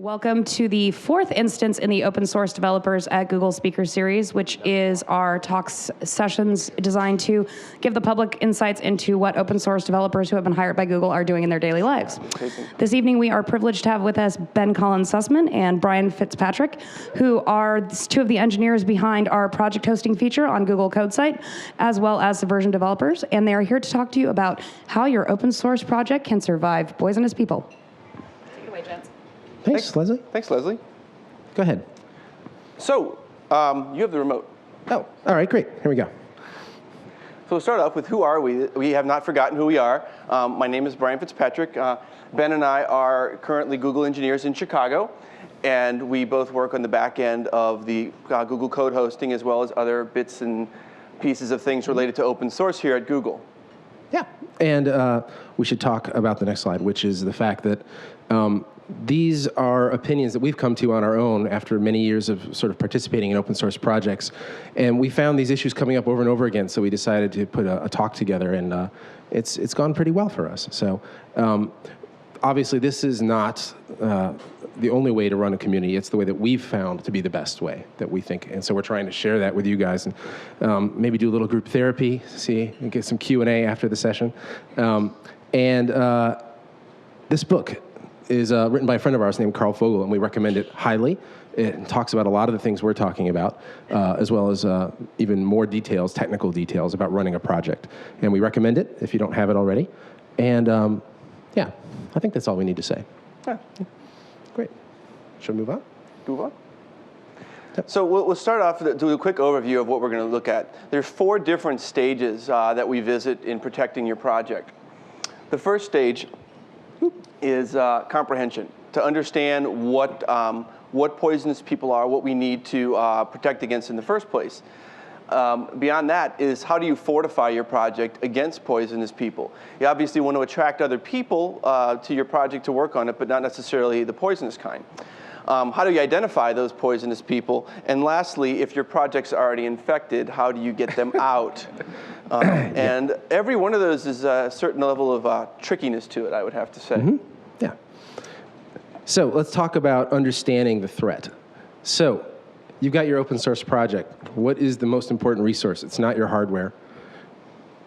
Welcome to the fourth instance in the Open Source Developers at Google Speaker Series, which is our talks sessions designed to give the public insights into what open source developers who have been hired by Google are doing in their daily lives. This evening, we are privileged to have with us Ben Collins-Sussman and Brian Fitzpatrick, who are two of the engineers behind our project hosting feature on Google Code Site, as well as Subversion developers, and they are here to talk to you about how your open source project can survive poisonous people. Take it away, gents. Thanks, Leslie. Thanks, Leslie. Go ahead. So, you have the remote. Oh, all right, great. Here we go. So we'll start off with who are we? We have not forgotten who we are. My name is Brian Fitzpatrick. Ben and I are currently Google engineers in Chicago, and we both work on the back end of the Google code hosting as well as other bits and pieces of things related to open source here at Google. Yeah, and we should talk about the next slide, which is the fact that these are opinions that we've come to on our own after many years of sort of participating in open source projects. And we found these issues coming up over and over again, so we decided to put a talk together, and it's gone pretty well for us. So obviously this is not the only way to run a community. It's the way that we've found to be the best way that we think. And so we're trying to share that with you guys, and maybe do a little group therapy, and get some Q&A after the session. This book is written by a friend of ours named Carl Fogel, and we recommend it highly. It talks about a lot of the things we're talking about, as well as even more details, technical details about running a project. And we recommend it if you don't have it already. And yeah, I think that's all we need to say. Yeah. Great. Should we move on? Move on. Yep. So we'll start off with a quick overview of what we're going to look at. There's 4 different stages that we visit in protecting your project. The first stage is comprehension, to understand what poisonous people are, what we need to protect against in the first place. Beyond that is, how do you fortify your project against poisonous people? You obviously want to attract other people to your project to work on it, but not necessarily the poisonous kind. How do you identify those poisonous people? And lastly, if your project's already infected, how do you get them out? And every one of those is a certain level of trickiness to it, I would have to say. Mm-hmm. Yeah. So let's talk about understanding the threat. So you've got your open source project. What is the most important resource? It's not your hardware.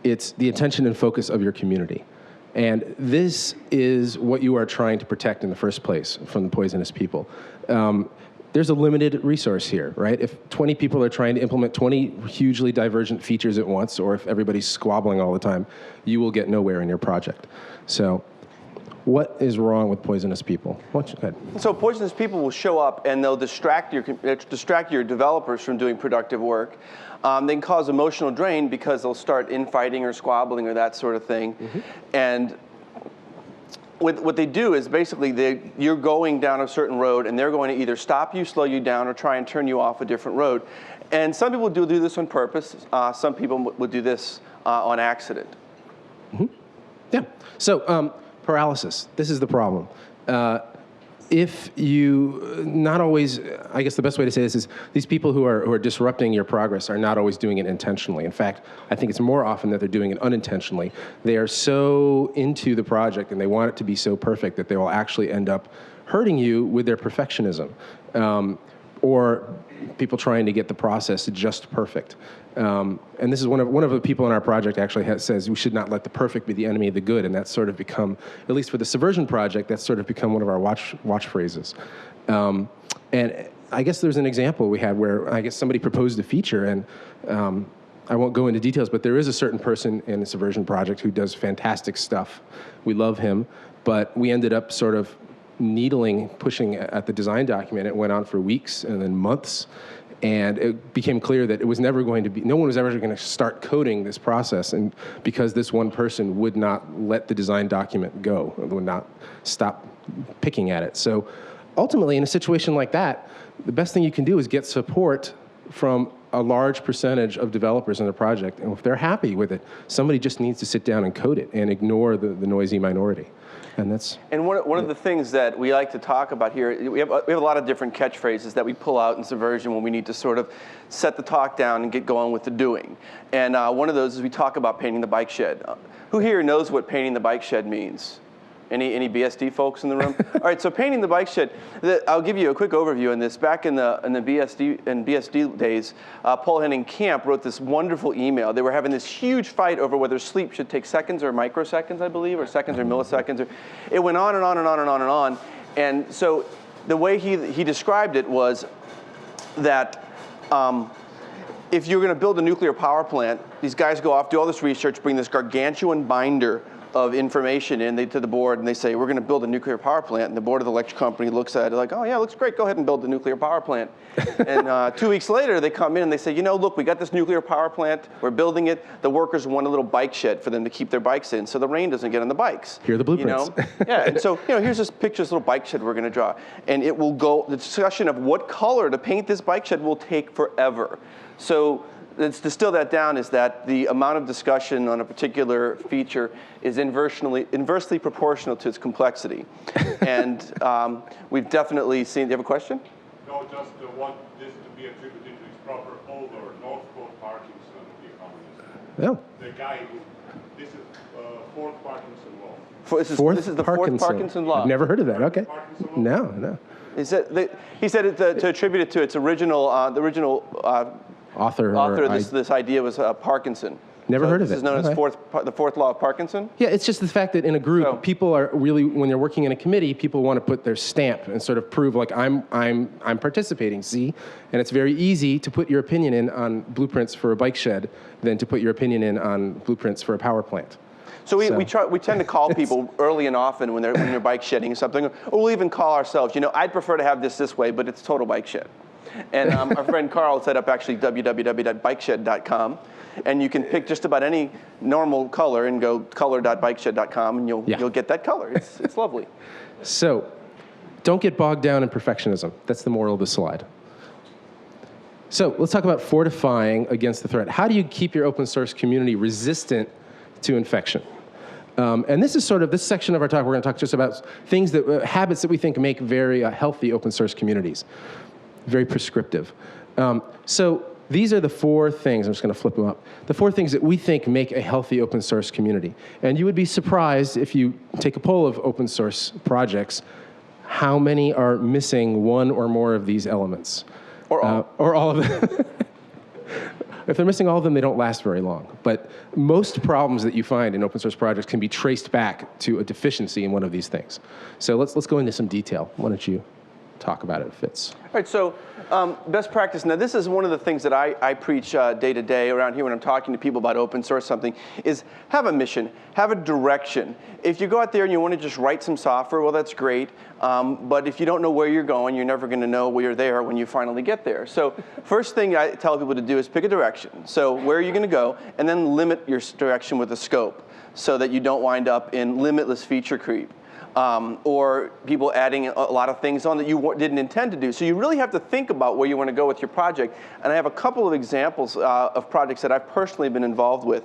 It's the attention and focus of your community. And this is what you are trying to protect in the first place from the poisonous people. There's a limited resource here, right? If 20 people are trying to implement 20 hugely divergent features at once, or if everybody's squabbling all the time, you will get nowhere in your project. So what is wrong with poisonous people? Go ahead. So poisonous people will show up and they'll distract your developers from doing productive work. They can cause emotional drain because they'll start infighting or squabbling or that sort of thing. Mm-hmm. And what they do is basically you're going down a certain road and they're going to either stop you, slow you down, or try and turn you off a different road. And some people do this on purpose. Some people would do this on accident. Mm-hmm. Yeah. So paralysis. This is the problem. If you, not always, I guess the best way to say this is, these people who are disrupting your progress are not always doing it intentionally. In fact, I think it's more often that they're doing it unintentionally. They are so into the project and they want it to be so perfect that they will actually end up hurting you with their perfectionism. Or people trying to get the process just perfect. And this is one of the people in our project actually says we should not let the perfect be the enemy of the good, and that's sort of become, at least for the Subversion project, that's sort of become one of our watch phrases. And I guess there's an example we had where I guess somebody proposed a feature, and I won't go into details, but there is a certain person in the Subversion project who does fantastic stuff. We love him, but we ended up sort of pushing at the design document. It went on for weeks and then months, and it became clear that it was never going to be, no one was ever going to start coding this process, and because this one person would not let the design document go, would not stop picking at it. So ultimately, in a situation like that, the best thing you can do is get support from a large percentage of developers in the project, and if they're happy with it, somebody just needs to sit down and code it and ignore the noisy minority. And one of the things that we like to talk about here, we have a lot of different catchphrases that we pull out in Subversion when we need to sort of set the talk down and get going with the doing. And one of those is we talk about painting the bike shed. Who here knows what painting the bike shed means? Any BSD folks in the room? All right, so painting the bike shed. I'll give you a quick overview on this. Back in the BSD days, Paul Henning Camp wrote this wonderful email. They were having this huge fight over whether sleep should take seconds or microseconds, I believe, or seconds or milliseconds. It went on and on and on and on and on. And so the way he described it was that if you're going to build a nuclear power plant, these guys go off, do all this research, bring this gargantuan binder of information to the board, and they say, we're going to build a nuclear power plant. And the board of the electric company looks at it like, oh yeah, looks great, go ahead and build the nuclear power plant. And 2 weeks later, they come in and they say, look, we got this nuclear power plant, we're building it. The workers want a little bike shed for them to keep their bikes in so the rain doesn't get on the bikes. Here are the blueprints. Yeah, and so here's this picture, this little bike shed we're going to draw. And it will go, the discussion of what color to paint this bike shed will take forever. So let's distill that down is that the amount of discussion on a particular feature is inversely proportional to its complexity. And we've definitely seen, do you have a question? No, just want this to be attributed to its proper owner, Northcote Parkinson, the economist. Yeah. The guy who, this is fourth Parkinson law. This is the fourth Parkinson law. I've never heard of that, okay. Parkinson law? No. He said it to attribute it to its original, Author of this idea was Parkinson. Never heard of it. This is known as the fourth law of Parkinson? Yeah, it's just the fact that in a group, people are really, when they're working in a committee, people want to put their stamp and sort of prove like I'm participating, see? And it's very easy to put your opinion in on blueprints for a bike shed than to put your opinion in on blueprints for a power plant. So we tend to call people early and often when they're bike shedding something, or we'll even call ourselves, I'd prefer to have this way, but it's total bike shed. And our friend Carl set up actually www.bikeshed.com, and you can pick just about any normal color and go color.bikeshed.com, and you'll get that color. It's lovely. So, don't get bogged down in perfectionism. That's the moral of the slide. So let's talk about fortifying against the threat. How do you keep your open source community resistant to infection? And this is sort of, this section of our talk, we're going to talk just about things habits that we think make very healthy open source communities. Very prescriptive. So these are the 4 things, I'm just going to flip them up, the 4 things that we think make a healthy open source community. And you would be surprised if you take a poll of open source projects, how many are missing one or more of these elements. Or all. Or all of them. If they're missing all of them, they don't last very long. But most problems that you find in open source projects can be traced back to a deficiency in one of these things. So let's go into some detail. Why don't you talk about it, Fitz? All right, so best practice. Now, this is one of the things that I preach day to day around here when I'm talking to people about open source something, is have a mission, have a direction. If you go out there and you want to just write some software, well, that's great. But if you don't know where you're going, you're never going to know where you're there when you finally get there. So first thing I tell people to do is pick a direction. So where are you going to go? And then limit your direction with a scope so that you don't wind up in limitless feature creep. Or people adding a lot of things on that you didn't intend to do. So you really have to think about where you want to go with your project. And I have a couple of examples of projects that I've personally been involved with.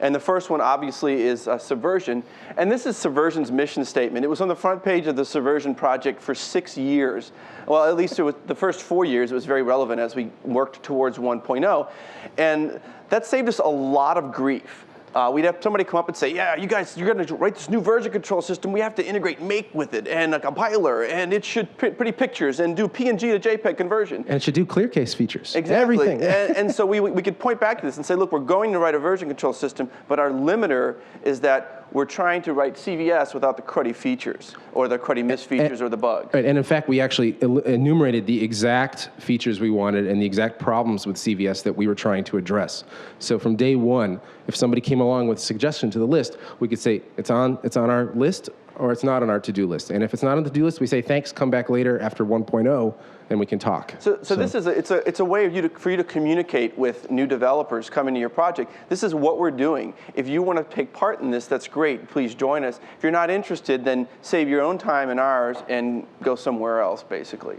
And the first one, obviously, is Subversion. And this is Subversion's mission statement. It was on the front page of the Subversion project for 6 years. Well, at least it was the first 4 years. It was very relevant as we worked towards 1.0. And that saved us a lot of grief. We'd have somebody come up and say, yeah, you guys, you're going to write this new version control system. We have to integrate Make with it and a compiler, and it should print pretty pictures and do PNG to JPEG conversion. And it should do clear case features. Exactly. Everything. and so we could point back to this and say, look, we're going to write a version control system, but our limiter is that we're trying to write CVS without the cruddy features or the cruddy misfeatures or the bugs. Right, and in fact, we actually enumerated the exact features we wanted and the exact problems with CVS that we were trying to address. So from day one, if somebody came along with a suggestion to the list, we could say, it's on our list or it's not on our to-do list. And if it's not on the to-do list, we say, thanks, come back later after 1.0, and we can talk. So this is it's a way for you to communicate with new developers coming to your project. This is what we're doing. If you want to take part in this, that's great. Please join us. If you're not interested, then save your own time and ours and go somewhere else, basically.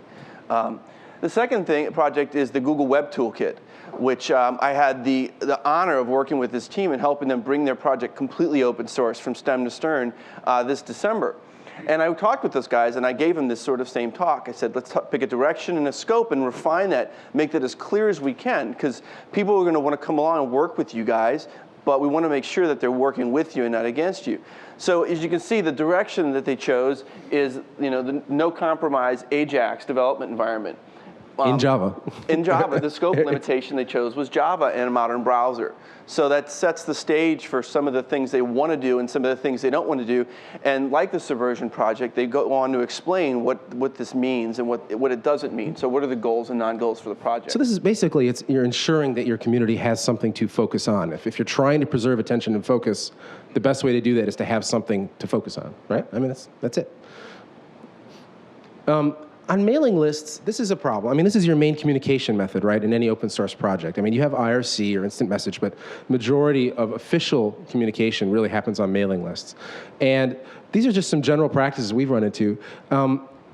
The second project is the Google Web Toolkit, which I had the honor of working with this team and helping them bring their project completely open source from stem to stern this December. And I talked with those guys, and I gave them this sort of same talk. I said, let's pick a direction and a scope and refine that, make that as clear as we can, because people are going to want to come along and work with you guys but we want to make sure that they're working with you and not against you. So as you can see, the direction that they chose is, the no compromise AJAX development environment. In Java. In Java, the scope limitation they chose was Java and a modern browser. So that sets the stage for some of the things they want to do and some of the things they don't want to do. And like the Subversion project, they go on to explain what this means and what it doesn't mean. So what are the goals and non-goals for the project? So this is basically, you're ensuring that your community has something to focus on. If you're trying to preserve attention and focus, the best way to do that is to have something to focus on, right? I mean, that's it. On mailing lists, this is a problem. I mean, this is your main communication method, right, in any open source project. I mean, you have IRC or instant message, but majority of official communication really happens on mailing lists. And these are just some general practices we've run into.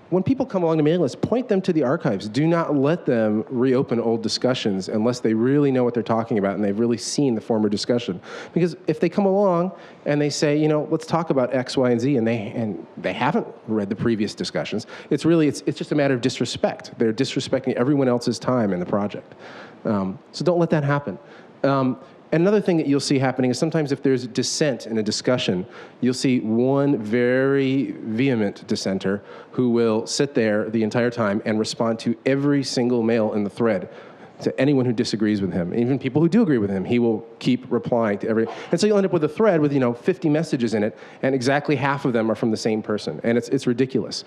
When people come along to mailing lists, point them to the archives. Do not let them reopen old discussions unless they really know what they're talking about and they've really seen the former discussion. Because if they come along and they say, let's talk about X, Y, and Z, and they haven't read the previous discussions, it's just a matter of disrespect. They're disrespecting everyone else's time in the project. So don't let that happen. Another thing that you'll see happening is sometimes if there's dissent in a discussion, you'll see one very vehement dissenter who will sit there the entire time and respond to every single mail in the thread to anyone who disagrees with him. Even people who do agree with him, he will keep replying to every. And so you'll end up with a thread with 50 messages in it, and exactly half of them are from the same person. And it's ridiculous.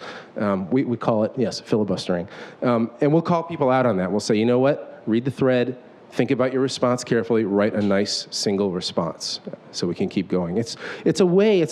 We call it, yes, filibustering. And we'll call people out on that. We'll say, you know what, read the thread, think about your response carefully, write a nice single response so we can keep going. It's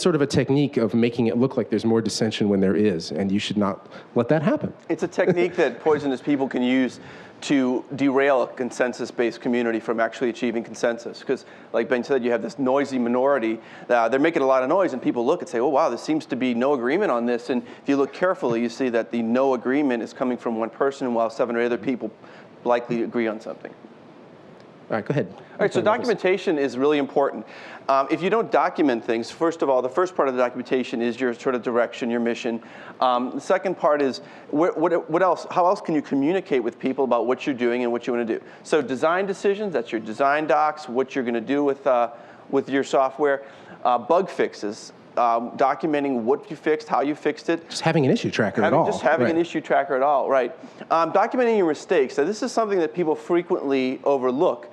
sort of a technique of making it look like there's more dissension when there is, and you should not let that happen. It's a technique that poisonous people can use to derail a consensus-based community from actually achieving consensus. Because, like Ben said, you have this noisy minority. They're making a lot of noise, and people look and say, oh, wow, there seems to be no agreement on this. And if you look carefully, you see that the no agreement is coming from one person, while 7 or 8 other people likely agree on something. All right, go ahead. All right, so documentation is really important. If you don't document things, first of all, the first part of the documentation is your sort of direction, your mission. The second part is what else? How else can you communicate with people about what you're doing and what you want to do? So design decisions, that's your design docs, what you're going to do with your software. Bug fixes. Documenting what you fixed, how you fixed it. Just having an issue tracker at all. Just having an issue tracker at all, right. Documenting your mistakes. Now, this is something that people frequently overlook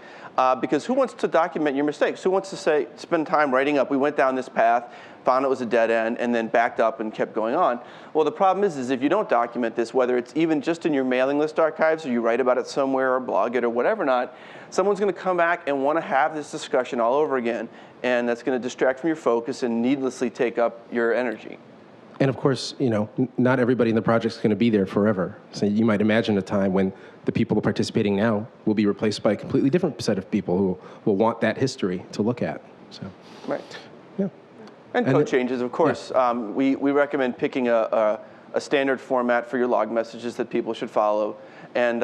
because who wants to document your mistakes? Who wants to spend time writing up, we went down this path, found it was a dead end, and then backed up and kept going on? Well, the problem is if you don't document this, whether it's even just in your mailing list archives or you write about it somewhere or blog it or whatever not, someone's going to come back and want to have this discussion all over again, and that's going to distract from your focus and needlessly take up your energy. And of course, not everybody in the project is going to be there forever. So you might imagine a time when the people participating now will be replaced by a completely different set of people who will want that history to look at. So, right. Yeah. And code changes, of course. Yeah. We recommend picking a standard format for your log messages that people should follow. And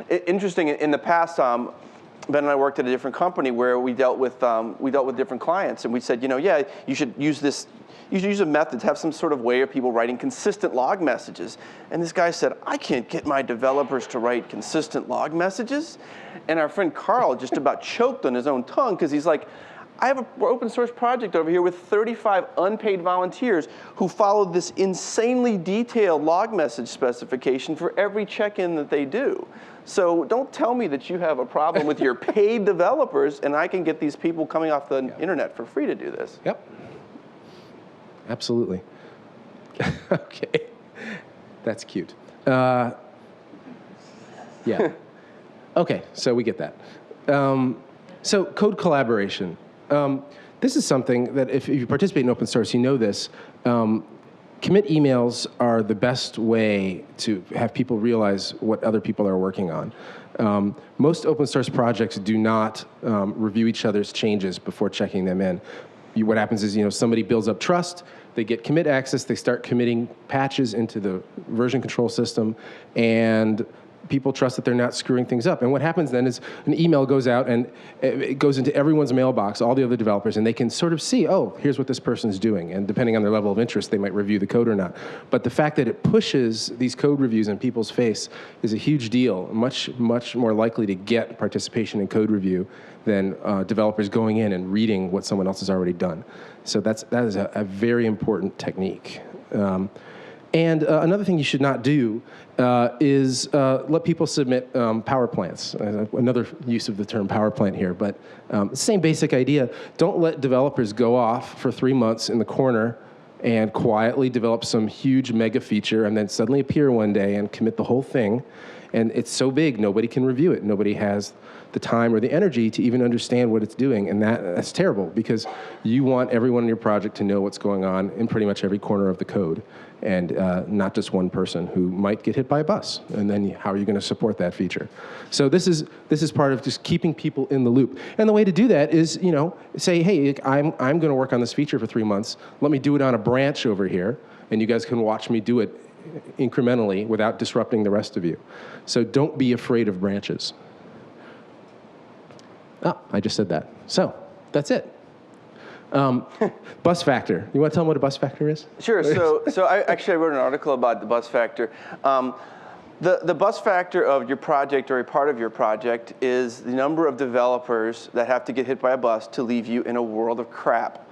interesting, in the past, Ben and I worked at a different company where we dealt with different clients, and we said, yeah, you should use this. You should use a method to have some sort of way of people writing consistent log messages. And this guy said, I can't get my developers to write consistent log messages. And our friend Carl just about choked on his own tongue because he's like, I have an open source project over here with 35 unpaid volunteers who followed this insanely detailed log message specification for every check-in that they do. So don't tell me that you have a problem with your paid developers and I can get these people coming off the internet for free to do this. Yep. Absolutely. Okay. That's cute. Yeah. Okay, so we get that. So code collaboration. This is something that if you participate in open source, you know this. Commit emails are the best way to have people realize what other people are working on. Most open source projects do not review each other's changes before checking them in. What happens is, somebody builds up trust, they get commit access, they start committing patches into the version control system, and people trust that they're not screwing things up. And what happens then is an email goes out and it goes into everyone's mailbox, all the other developers, and they can sort of see, oh, here's what this person's doing. And depending on their level of interest, they might review the code or not. But the fact that it pushes these code reviews in people's face is a huge deal, much more likely to get participation in code review than developers going in and reading what someone else has already done. So that is a very important technique. And another thing you should not do is let people submit power plants. Another use of the term power plant here, but same basic idea. Don't let developers go off for 3 months in the corner and quietly develop some huge mega feature and then suddenly appear one day and commit the whole thing. And it's so big, nobody can review it. Nobody has the time or the energy to even understand what it's doing. And that's terrible, because you want everyone in your project to know what's going on in pretty much every corner of the code, and not just one person who might get hit by a bus. And then how are you going to support that feature? So this is part of just keeping people in the loop. And the way to do that is, say, hey, I'm going to work on this feature for 3 months. Let me do it on a branch over here, and you guys can watch me do it incrementally without disrupting the rest of you. So don't be afraid of branches. Oh, I just said that. So that's it. Bus factor. You want to tell them what a bus factor is? Sure. So I wrote an article about the bus factor. The bus factor of your project or a part of your project is the number of developers that have to get hit by a bus to leave you in a world of crap.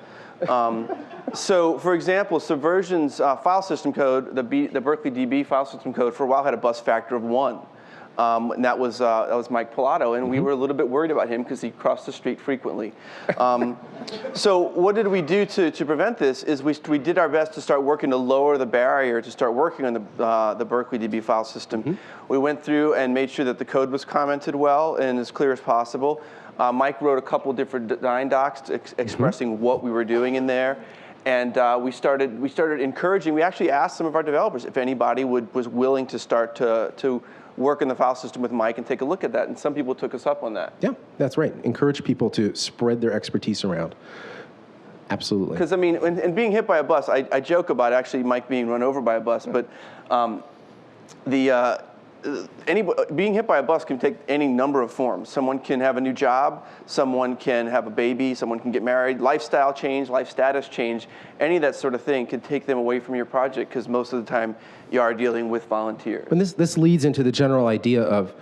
So, for example, Subversion's file system code, the Berkeley DB file system code, for a while had a bus factor of 1. And that was Mike Pilato, and we were a little bit worried about him because he crossed the street frequently. So what did we do to prevent this? Is we did our best to start working to lower the barrier to start working on the Berkeley DB file system. We went through and made sure that the code was commented well and as clear as possible. Mike wrote a couple different design docs expressing what we were doing in there. And we started encouraging. We actually asked some of our developers if anybody was willing to start to work in the file system with Mike and take a look at that. And some people took us up on that. Yeah, that's right. Encourage people to spread their expertise around. Absolutely. Because, I mean, and being hit by a bus, I joke about actually Mike being run over by a bus, but being hit by a bus can take any number of forms. Someone can have a new job, someone can have a baby, someone can get married, lifestyle change, life status change, any of that sort of thing can take them away from your project, because most of the time you are dealing with volunteers. And this leads into the general idea of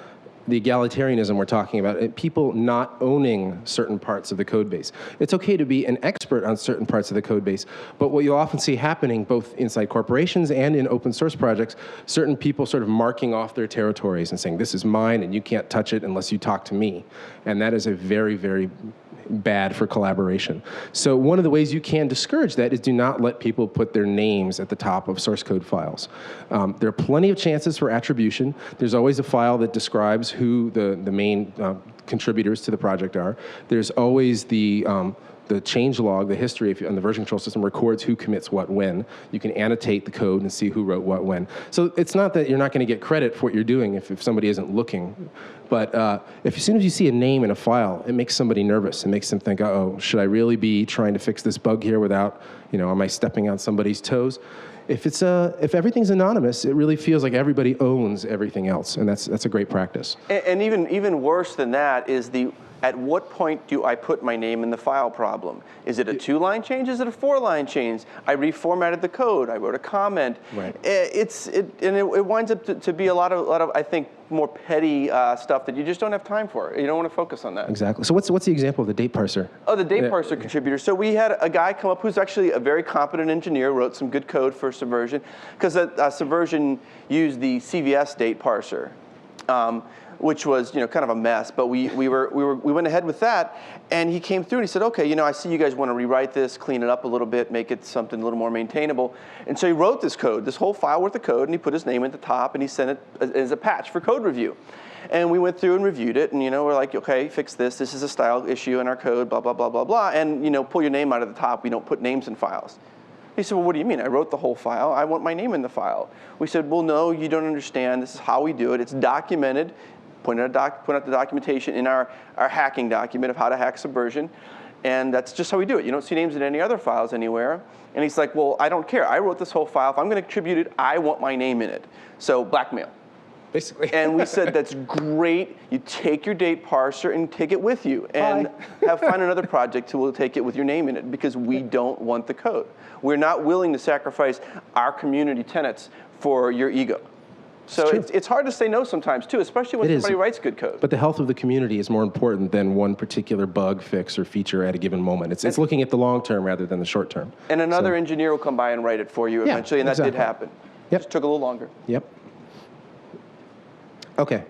the egalitarianism we're talking about, people not owning certain parts of the code base. It's okay to be an expert on certain parts of the code base, but what you'll often see happening both inside corporations and in open source projects, certain people sort of marking off their territories and saying, this is mine and you can't touch it unless you talk to me. And that is a very, very bad for collaboration. So one of the ways you can discourage that is do not let people put their names at the top of source code files. There are plenty of chances for attribution. There's always a file that describes who the main contributors to the project are. There's always the change log, the history on the version control system records who commits what when. You can annotate the code and see who wrote what when. So it's not that you're not going to get credit for what you're doing if somebody isn't looking. But as soon as you see a name in a file, it makes somebody nervous. It makes them think, uh-oh, should I really be trying to fix this bug here without, am I stepping on somebody's toes? If everything's anonymous, it really feels like everybody owns everything else, and that's a great practice. And even worse than that is at what point do I put my name in the file problem? Is it a 2-line change? Is it a 4-line change? I reformatted the code. I wrote a comment. Right. It winds up to be a lot of I think more petty stuff that you just don't have time for. You don't want to focus on that. Exactly. So what's the example of the date parser? Oh, the date parser contributor. So we had a guy come up who's actually a very competent engineer, wrote some good code for Subversion, because Subversion used the CVS date parser. Which was kind of a mess, but we went ahead with that, and he came through and he said, okay, I see you guys want to rewrite this, clean it up a little bit, make it something a little more maintainable, and so he wrote this code, this whole file worth of code, and he put his name at the top, and he sent it as a patch for code review, and we went through and reviewed it, and we're like, okay, fix this. This is a style issue in our code, blah blah blah blah blah, and pull your name out of the top. We don't put names in files. He said, well, what do you mean? I wrote the whole file. I want my name in the file. We said, well, no, you don't understand. This is how we do it. It's documented. Point out the documentation in our hacking document of how to hack Subversion, and that's just how we do it. You don't see names in any other files anywhere. And he's like, well, I don't care. I wrote this whole file. If I'm going to contribute it, I want my name in it. So blackmail. basically. And we said, that's great. You take your date parser and take it with you. And find another project who will take it with your name in it, because we don't want the code. We're not willing to sacrifice our community tenets for your ego. So it's hard to say no sometimes, too, especially when somebody writes good code. But the health of the community is more important than one particular bug fix or feature at a given moment. It's looking at the long term rather than the short term. And another engineer will come by and write it for you eventually, and that did happen. Yep. Just took a little longer. Yep. Okay.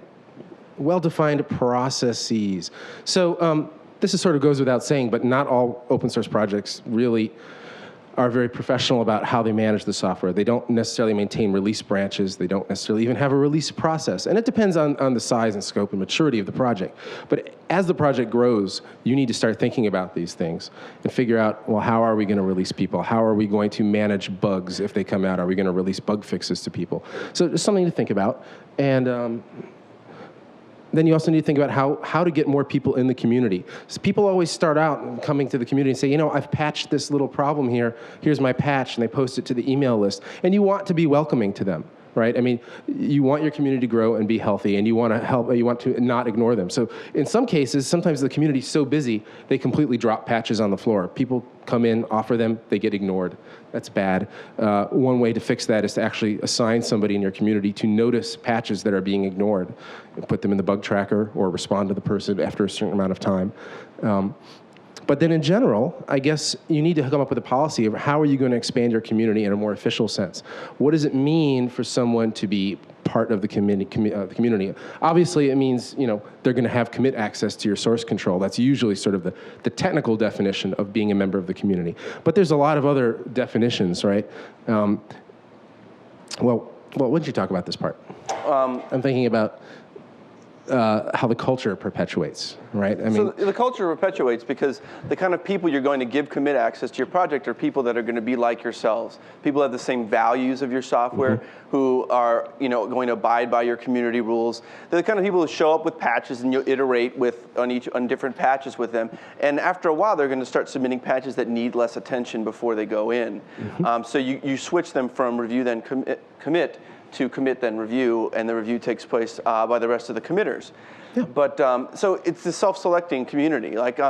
Well-defined processes. So this is sort of goes without saying, but not all open source projects really are very professional about how they manage the software. They don't necessarily maintain release branches. They don't necessarily even have a release process. And it depends on the size and scope and maturity of the project. But as the project grows, you need to start thinking about these things and figure out, well, how are we going to release people? How are we going to manage bugs if they come out? Are we going to release bug fixes to people? So it's something to think about. And then you also need to think about how to get more people in the community. So people always start out coming to the community and say, you know, I've patched this little problem here. Here's my patch, and they post it to the email list. And you want to be welcoming to them, right? I mean, you want your community to grow and be healthy, and you want to help. You want to not ignore them. So in some cases, sometimes the community's so busy they completely drop patches on the floor. People come in, offer them, they get ignored. That's bad. One way to fix that is to actually assign somebody in your community to notice patches that are being ignored, and put them in the bug tracker or respond to the person after a certain amount of time. But then in general, I guess you need to come up with a policy of how are you going to expand your community in a more official sense. What does it mean for someone to be part of the community? Obviously, it means, you know, they're going to have commit access to your source control. That's usually sort of the technical definition of being a member of the community. But there's a lot of other definitions, right? Well, when did you talk about this part? I'm thinking about how the culture perpetuates, right? I mean, so the culture perpetuates because the kind of people you're going to give commit access to your project are people that are going to be like yourselves. People who have the same values of your software, who are, you know, going to abide by your community rules. They're the kind of people who show up with patches and you'll iterate on different patches with them. And after a while, they're going to start submitting patches that need less attention before they go in. So you switch them from review then commit to commit then review, and the review takes place by the rest of the committers. Yeah. But so it's the self-selecting community. Like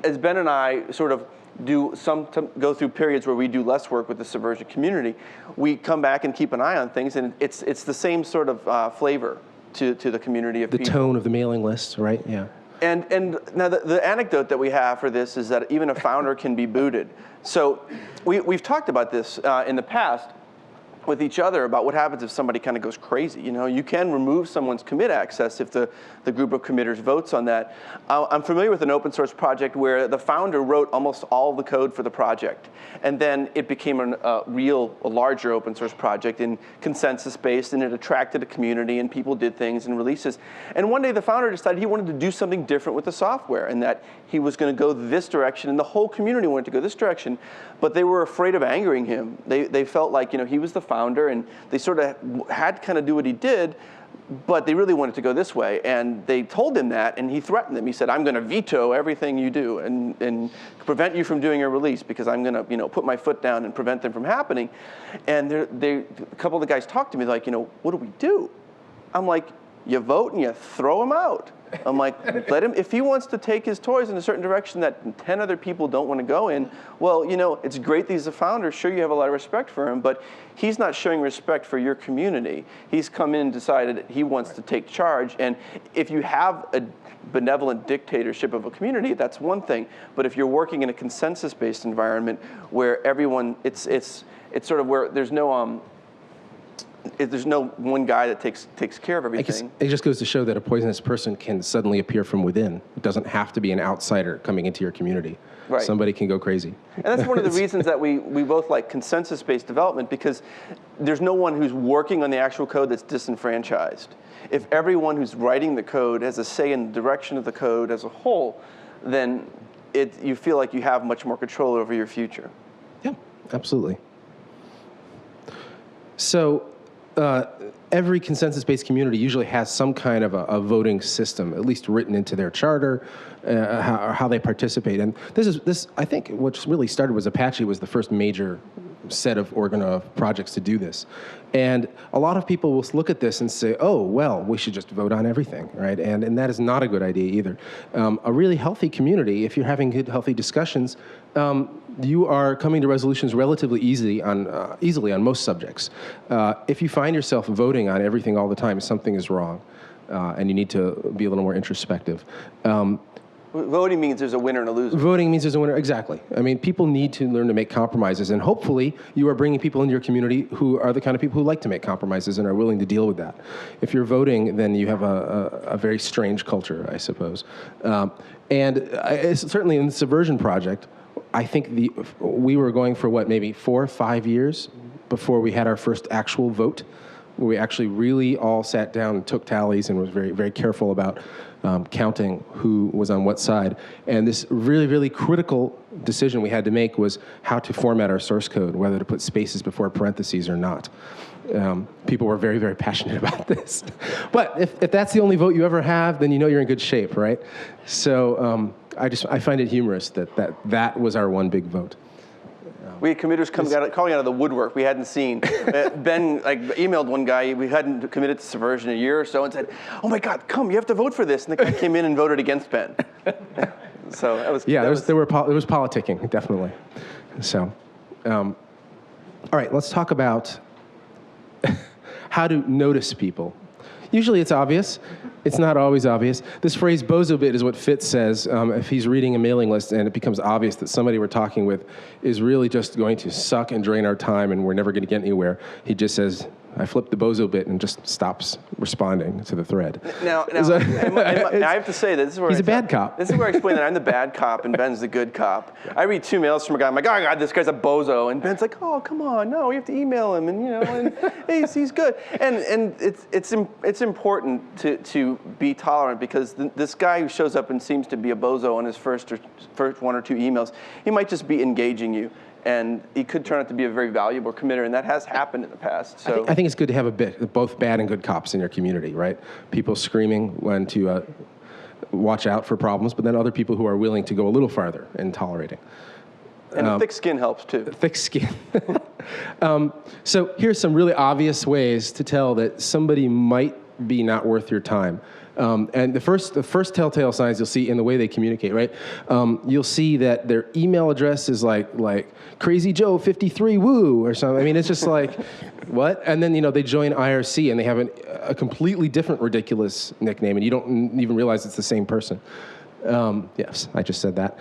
as Ben and I sort of go through periods where we do less work with the Subversion community, we come back and keep an eye on things, and it's the same sort of flavor to the community of people. The tone of the mailing list, right? Yeah. And now the anecdote that we have for this is that even a founder can be booted. So we've talked about this in the past with each other about what happens if somebody kind of goes crazy. You know, you can remove someone's commit access if the group of committers votes on that. I'm familiar with an open source project where the founder wrote almost all the code for the project. And then it became a larger open source project and consensus based, and it attracted a community and people did things and releases. And one day the founder decided he wanted to do something different with the software, and that he was going to go this direction, and the whole community wanted to go this direction, but they were afraid of angering him. They felt like, you know, he was the founder, and they sort of had to kind of do what he did, but they really wanted to go this way. And they told him that, and he threatened them. He said, I'm going to veto everything you do and prevent you from doing your release, because I'm going to, you know, put my foot down and prevent them from happening. And a couple of the guys talked to me like, you know, what do we do? I'm like, you vote and you throw him out. I'm like, let him, if he wants to take his toys in a certain direction that 10 other people don't want to go in, well, you know, it's great that he's a founder. Sure, you have a lot of respect for him, but he's not showing respect for your community. He's come in and decided that he wants to take charge. And if you have a benevolent dictatorship of a community, that's one thing. But if you're working in a consensus-based environment where everyone, it's sort of where there's no one guy that takes care of everything. It just goes to show that a poisonous person can suddenly appear from within. It doesn't have to be an outsider coming into your community. Right. Somebody can go crazy. And that's one of the reasons that we both like consensus-based development, because there's no one who's working on the actual code that's disenfranchised. If everyone who's writing the code has a say in the direction of the code as a whole, then you feel like you have much more control over your future. Yeah, absolutely. So every consensus-based community usually has some kind of a voting system, at least written into their charter, how they participate. And this I think what really started was Apache was the first major set of projects to do this. And a lot of people will look at this and say, oh, well, we should just vote on everything, right? And that is not a good idea either. A really healthy community, if you're having good, healthy discussions, you are coming to resolutions relatively easily on most subjects. If you find yourself voting on everything all the time, something is wrong, and you need to be a little more introspective. Voting means there's a winner and a loser. Voting means there's a winner, exactly. I mean, people need to learn to make compromises, and hopefully you are bringing people into your community who are the kind of people who like to make compromises and are willing to deal with that. If you're voting, then you have a very strange culture, I suppose. Certainly in the Subversion Project, I think we were going for maybe 4 or 5 years before we had our first actual vote, where we actually really all sat down and took tallies and was very, very careful about counting who was on what side. And this really, really critical decision we had to make was how to format our source code, whether to put spaces before parentheses or not. People were very, very passionate about this. But if that's the only vote you ever have, then you know you're in good shape, right? So I find it humorous that was our one big vote. We had committers calling out of the woodwork we hadn't seen. Ben emailed one guy we hadn't committed to Subversion a year or so and said, "Oh my God, come! You have to vote for this." And the guy came in and voted against Ben. So that was there was politicking, definitely. So, all right, let's talk about how to notice people. Usually it's obvious. It's not always obvious. This phrase, bozo bit, is what Fitz says if he's reading a mailing list and it becomes obvious that somebody we're talking with is really just going to suck and drain our time and we're never going to get anywhere. He just says, I flipped the bozo bit and just stops responding to the thread. Now I have to say that this is where he's a bad cop. This is where I explain that I'm the bad cop and Ben's the good cop. I read 2 mails from a guy. I'm like, oh God, this guy's a bozo, and Ben's like, oh come on, no, we have to email him, and hey, he's good. And it's important to be tolerant because this guy who shows up and seems to be a bozo on his first 1 or 2 emails, he might just be engaging you. And he could turn out to be a very valuable committer, and that has happened in the past. So I think it's good to have both bad and good cops in your community, right? People screaming when to watch out for problems, but then other people who are willing to go a little farther in tolerating. And thick skin helps too. Thick skin. So here's some really obvious ways to tell that somebody might be not worth your time. And the first telltale signs you'll see in the way they communicate, right? You'll see that their email address is like Crazy Joe 53 woo or something. I mean, it's just like, what? And then, they join IRC and they have a completely different ridiculous nickname and you don't even realize it's the same person. Yes, I just said that.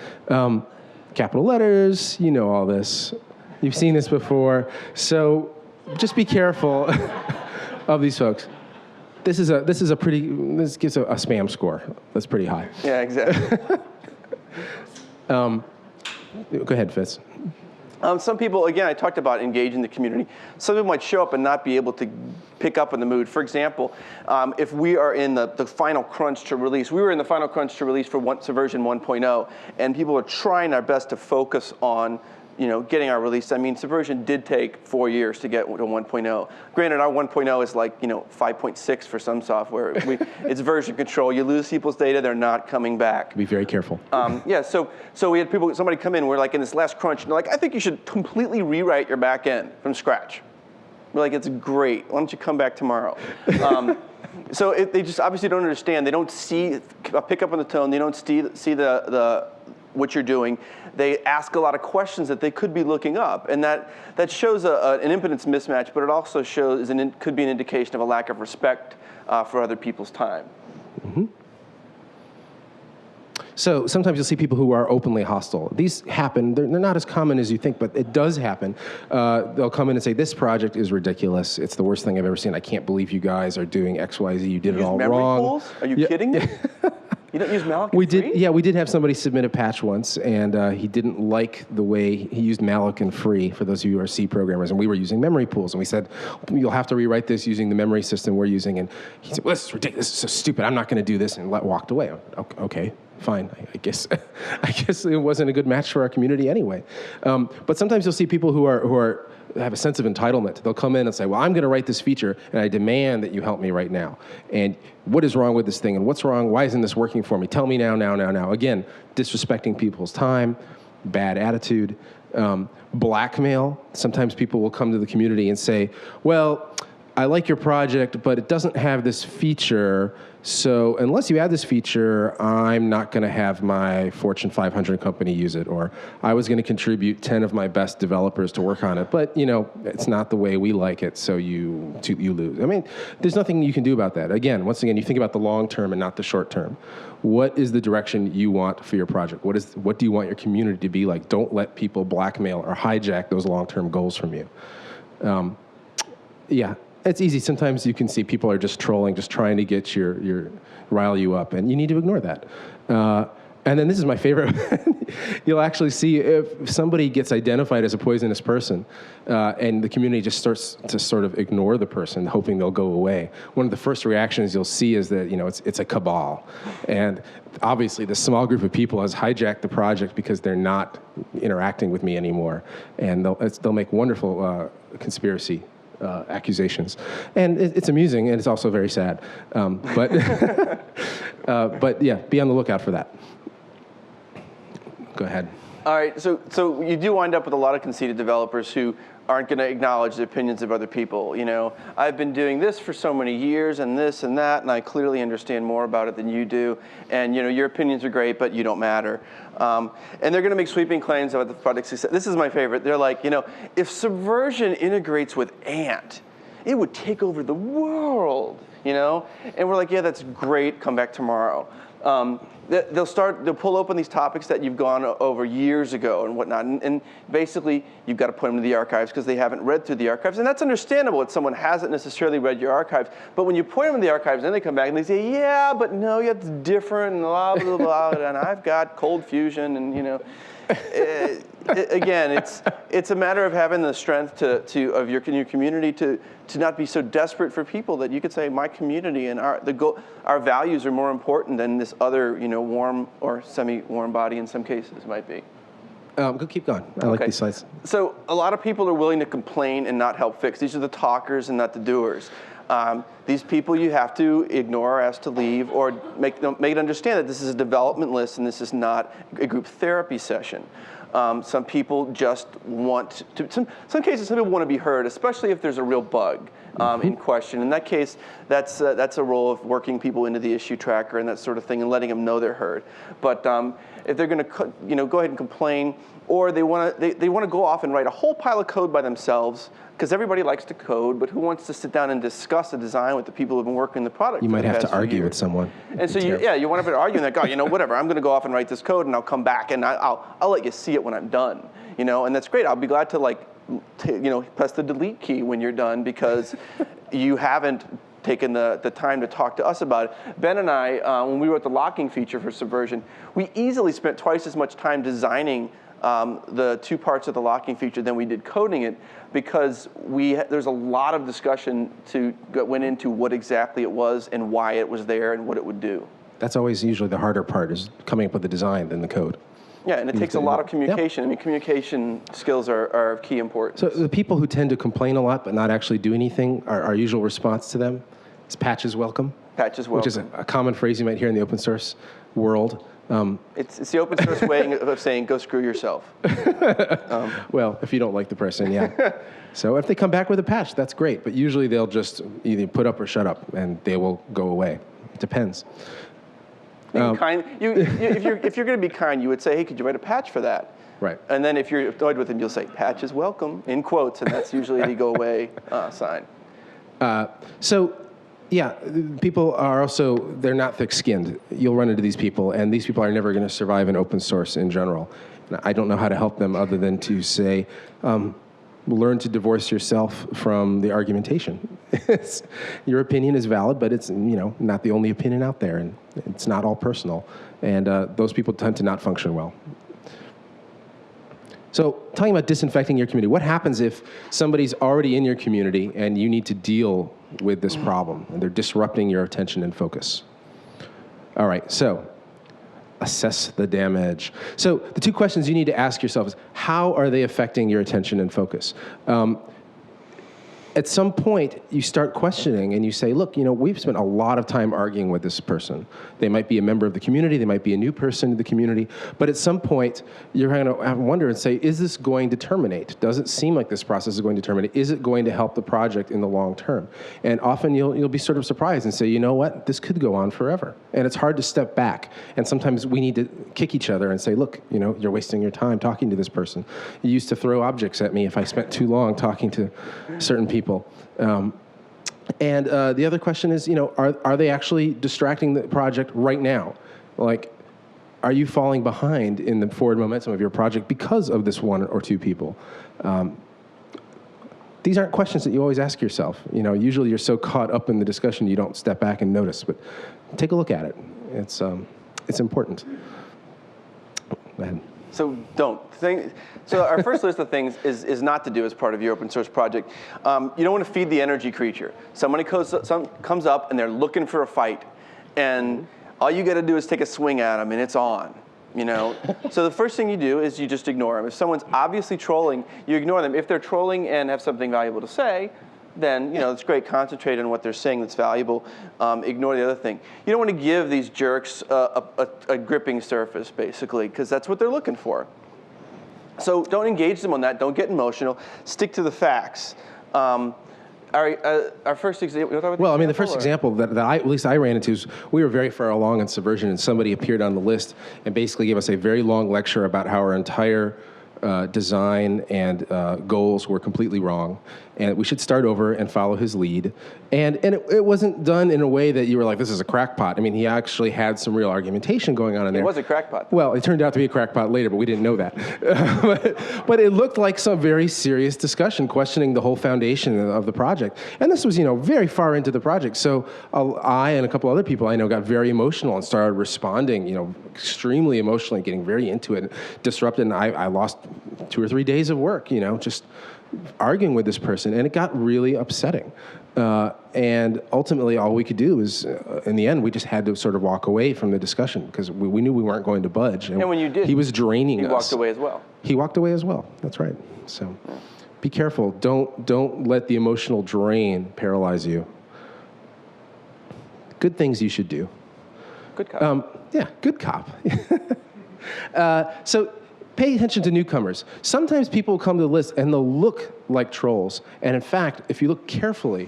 Capital letters, all this. You've seen this before. So just be careful of these folks. This gives a spam score. That's pretty high. Yeah, exactly. Go ahead, Fitz. Some people, again, I talked about engaging the community. Some people might show up and not be able to pick up on the mood. For example, if we are in the final crunch to release, we were in the final crunch to release for Subversion 1.0, and people are trying our best to focus on getting our release. I mean, Subversion did take 4 years to get to 1.0. Granted, our 1.0 is 5.6 for some software. It's version control. You lose people's data, they're not coming back. Be very careful. So we had somebody come in, we're in this last crunch, and they're like, I think you should completely rewrite your back end from scratch. We're like, it's great. Why don't you come back tomorrow? So they just obviously don't understand. They don't pick up on the tone. They don't see what you're doing. They ask a lot of questions that they could be looking up, and that shows an impotence mismatch, but it also shows could be an indication of a lack of respect for other people's time. Mm-hmm. So sometimes you'll see people who are openly hostile. These happen. They're not as common as you think, but it does happen. They'll come in and say, this project is ridiculous. It's the worst thing I've ever seen. I can't believe you guys are doing X, Y, Z. You did it all wrong. Memory pools? Are you kidding me? You don't use malloc and free? Yeah, we did have somebody submit a patch once, and he didn't like the way he used malloc and free, for those of you who are C programmers, and we were using memory pools, and we said, you'll have to rewrite this using the memory system we're using, and he said, well, this is ridiculous, this is so stupid, I'm not going to do this, and walked away. Okay, fine, I guess it wasn't a good match for our community anyway. But sometimes you'll see people who have a sense of entitlement. They'll come in and say, well, I'm going to write this feature, and I demand that you help me right now. And what is wrong with this thing, and what's wrong? Why isn't this working for me? Tell me now. Again, disrespecting people's time, bad attitude. Blackmail. Sometimes people will come to the community and say, well, I like your project, but it doesn't have this feature. So unless you add this feature, I'm not going to have my Fortune 500 company use it. Or I was going to contribute 10 of my best developers to work on it. But, it's not the way we like it, so you lose. I mean, there's nothing you can do about that. Once again, you think about the long term and not the short term. What is the direction you want for your project? What do you want your community to be like? Don't let people blackmail or hijack those long-term goals from you. It's easy. Sometimes you can see people are just trolling, just trying to get rile you up, and you need to ignore that. And then this is my favorite. You'll actually see if somebody gets identified as a poisonous person, and the community just starts to sort of ignore the person, hoping they'll go away. One of the first reactions you'll see is that it's a cabal, and obviously the small group of people has hijacked the project because they're not interacting with me anymore, and they'll make wonderful conspiracy accusations, and it's amusing and it's also very sad. But yeah, be on the lookout for that. Go ahead. All right, so you do wind up with a lot of conceited developers who aren't going to acknowledge the opinions of other people. I've been doing this for so many years and this and that, and I clearly understand more about it than you do. And your opinions are great, but you don't matter. And they're going to make sweeping claims about the product's success. This is my favorite. They're like, if Subversion integrates with Ant, it would take over the world. And we're like, yeah, that's great. Come back tomorrow. They'll pull open these topics that you've gone over years ago and whatnot, and basically you've got to put them to the archives because they haven't read through the archives, and that's understandable if someone hasn't necessarily read your archives. But when you point them to the archives, then they come back and they say, yeah, but no, it's different, and blah blah blah, and I've got cold fusion, and again, it's a matter of having the strength of your community to not be so desperate for people that you could say my community and our values are more important than this other warm or semi-warm body in some cases might be. Keep going. I like these slides. So a lot of people are willing to complain and not help fix. These are the talkers and not the doers. These people you have to ignore, ask to leave, or make it understand that this is a development list and this is not a group therapy session. Some people just want to, some cases, some people want to be heard, especially if there's a real bug in question. In that case, that's a role of working people into the issue tracker and that sort of thing and letting them know they're heard. But if they're going to go ahead and complain, or they want to go off and write a whole pile of code by themselves, because everybody likes to code, but who wants to sit down and discuss the design with the people who've been working the product? You might have to argue with someone. And so you want to argue and like, whatever, I'm going to go off and write this code and I'll come back and I'll let you see it when I'm done, and that's great. I'll be glad to press the delete key when you're done because you haven't taken the time to talk to us about it. Ben and I, when we wrote the locking feature for Subversion, we easily spent twice as much time designing the two parts of the locking feature than we did coding it, because there's a lot of discussion went into what exactly it was and why it was there and what it would do. That's always usually the harder part, is coming up with the design than the code. Yeah, and it takes a lot of communication. Yeah. I mean, communication skills are of key importance. So the people who tend to complain a lot but not actually do anything, our usual response to them is patches welcome. Patches welcome. Which is a common phrase you might hear in the open source world. It's the open source way of saying go screw yourself. Well, if you don't like the person, yeah. So if they come back with a patch, that's great. But usually they'll just either put up or shut up, and they will go away. It depends. If you're going to be kind, you would say, hey, could you write a patch for that? Right. And then if you're annoyed with them, you'll say, patch is welcome, in quotes, and that's usually the go away sign. Yeah, people are also, they're not thick-skinned. You'll run into these people, and these people are never going to survive in open source in general. And I don't know how to help them other than to say, learn to divorce yourself from the argumentation. Your opinion is valid, but it's not the only opinion out there, and it's not all personal. And those people tend to not function well. So talking about disinfecting your community, what happens if somebody's already in your community and you need to deal with this problem and they're disrupting your attention and focus? All right, so assess the damage. So the two questions you need to ask yourself is, how are they affecting your attention and focus? at some point, you start questioning and you say, look, we've spent a lot of time arguing with this person. They might be a member of the community, they might be a new person to the community, but at some point, you're going to wonder and say, is this going to terminate? Does it seem like this process is going to terminate? Is it going to help the project in the long term? And often you'll be sort of surprised and say, you know what, this could go on forever. And it's hard to step back. And sometimes we need to kick each other and say, look, you're wasting your time talking to this person. You used to throw objects at me if I spent too long talking to certain people. And the other question is, are they actually distracting the project right now? Like, are you falling behind in the forward momentum of your project because of this one or two people? These aren't questions that you always ask yourself. Usually you're so caught up in the discussion you don't step back and notice. But take a look at it. It's important. Go ahead. So don't. So our first list of things is not to do as part of your open source project. You don't want to feed the energy creature. Somebody comes up and they're looking for a fight, and all you got to do is take a swing at them, and it's on. So the first thing you do is you just ignore them. If someone's obviously trolling, you ignore them. If they're trolling and have something valuable to say, then it's great. Concentrate on what they're saying that's valuable. Ignore the other thing. You don't want to give these jerks a gripping surface, basically, because that's what they're looking for. So don't engage them on that. Don't get emotional. Stick to the facts. Our first example. Well, the first example that at least I ran into is we were very far along in Subversion, and somebody appeared on the list and basically gave us a very long lecture about how our entire design and goals were completely wrong, and we should start over and follow his lead. And it wasn't done in a way that you were like, this is a crackpot. He actually had some real argumentation going on in there. It was a crackpot. Well, it turned out to be a crackpot later, but we didn't know that. but it looked like some very serious discussion, questioning the whole foundation of the project. And this was, very far into the project. So I and a couple other people I know got very emotional and started responding, extremely emotionally, getting very into it, and disrupted. And I lost 2 or 3 days of work, just arguing with this person, and it got really upsetting. And ultimately, all we could do was, in the end, we just had to sort of walk away from the discussion because we knew we weren't going to budge. And when you did, he was draining us. He walked away as well. He walked away as well. That's right. So, be careful. Don't let the emotional drain paralyze you. Good things you should do. Good cop. Yeah, good cop. So. Pay attention to newcomers. Sometimes people come to the list and they'll look like trolls. And in fact, if you look carefully,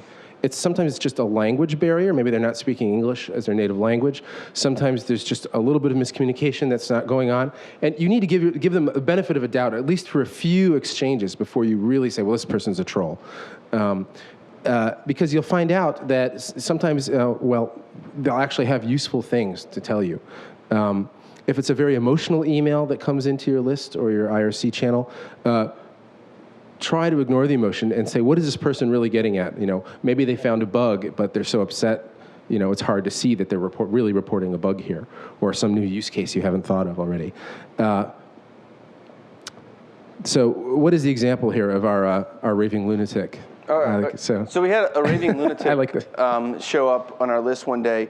sometimes it's just a language barrier. Maybe they're not speaking English as their native language. Sometimes there's just a little bit of miscommunication that's not going on. And you need to give them the benefit of a doubt, at least for a few exchanges before you really say, well, this person's a troll. Because you'll find out that sometimes, they'll actually have useful things to tell you. If it's a very emotional email that comes into your list or your IRC channel, try to ignore the emotion and say, what is this person really getting at? Maybe they found a bug, but they're so upset, it's hard to see that they're really reporting a bug here or some new use case you haven't thought of already. So what is the example here of our raving lunatic? So we had a raving lunatic I like this. Show up on our list one day,